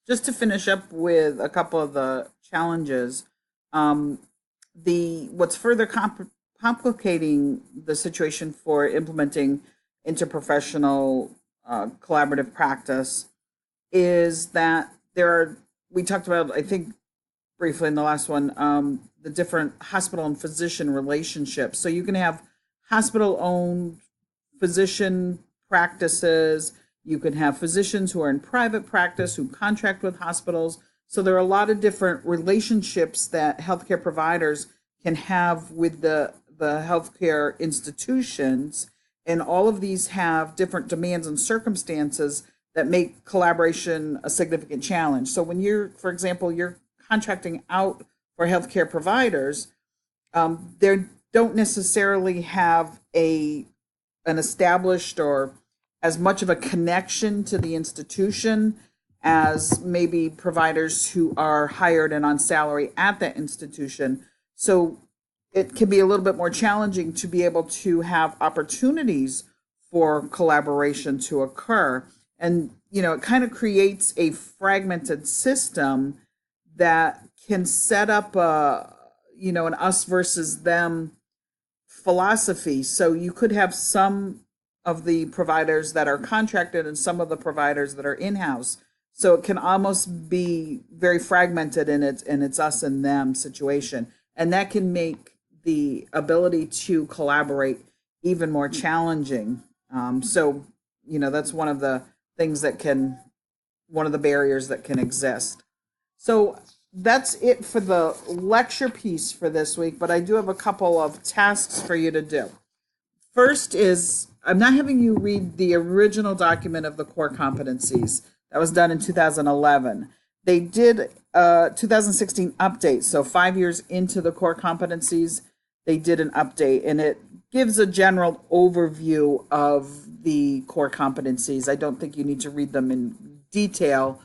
just to finish up with a couple of the challenges, um, the what's further complicating the situation for implementing interprofessional collaborative practice is that there are, we talked about, I think, briefly in the last one, the different hospital and physician relationships. So you can have hospital owned physician practices. You can have physicians who are in private practice who contract with hospitals. So there are a lot of different relationships that healthcare providers can have with the healthcare institutions. And all of these have different demands and circumstances that make collaboration a significant challenge. So when you're, for example, you're contracting out for healthcare providers, they don't necessarily have an established or as much of a connection to the institution as maybe providers who are hired and on salary at that institution. So it can be a little bit more challenging to be able to have opportunities for collaboration to occur. And, it kind of creates a fragmented system that can set up an us versus them philosophy. So you could have some of the providers that are contracted and some of the providers that are in-house. So it can almost be very fragmented in its us and them situation. And that can make the ability to collaborate even more challenging. That's one of the things that can, one of the barriers that can exist. So that's it for the lecture piece for this week, but I do have a couple of tasks for you to do. First is, I'm not having you read the original document of the core competencies. That was done in 2011. They did a 2016 update. So 5 years into the core competencies, they did an update, and it gives a general overview of the core competencies. I don't think you need to read them in detail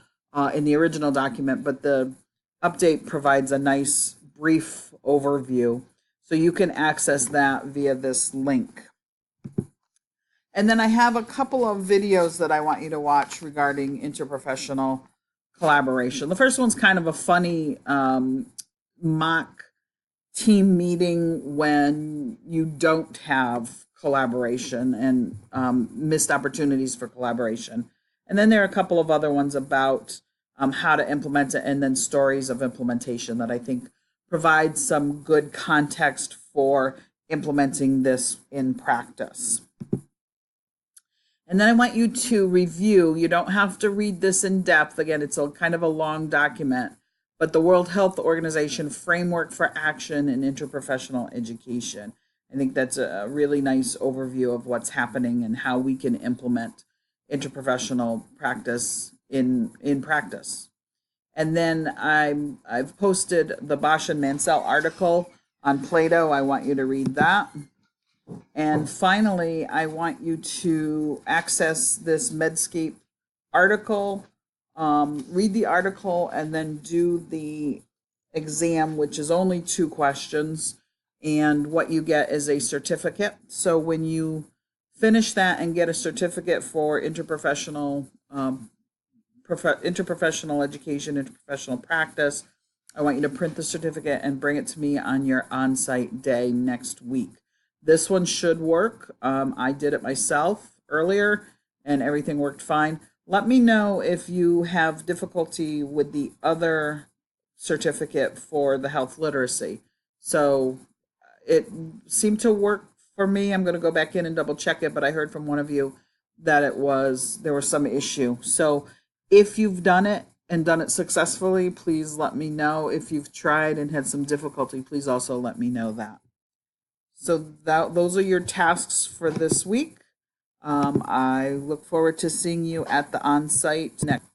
in the original document, but the update provides a nice brief overview. So you can access that via this link. And then I have a couple of videos that I want you to watch regarding interprofessional collaboration. The first one's kind of a funny mock team meeting when you don't have collaboration and missed opportunities for collaboration. And then there are a couple of other ones about how to implement it, and then stories of implementation that I think provide some good context for implementing this in practice. And then I want you to review, you don't have to read this in depth. Again, it's a kind of a long document, but the World Health Organization Framework for Action in Interprofessional Education. I think that's a really nice overview of what's happening and how we can implement interprofessional practice in practice. And then I've posted the Bosch and Mansell article on Plato. I want you to read that. And finally, I want you to access this Medscape article, read the article, and then do the exam, which is only 2 questions. And what you get is a certificate. So when you finish that and get a certificate for interprofessional education, interprofessional practice, I want you to print the certificate and bring it to me on your on-site day next week. This one should work. I did it myself earlier and everything worked fine. Let me know if you have difficulty with the other certificate for the health literacy. So it seemed to work for me. I'm going to go back in and double check it, but I heard from one of you that there was some issue. So if you've done it and done it successfully, please let me know. If you've tried and had some difficulty, please also let me know that. So those are your tasks for this week. I look forward to seeing you at the on-site next.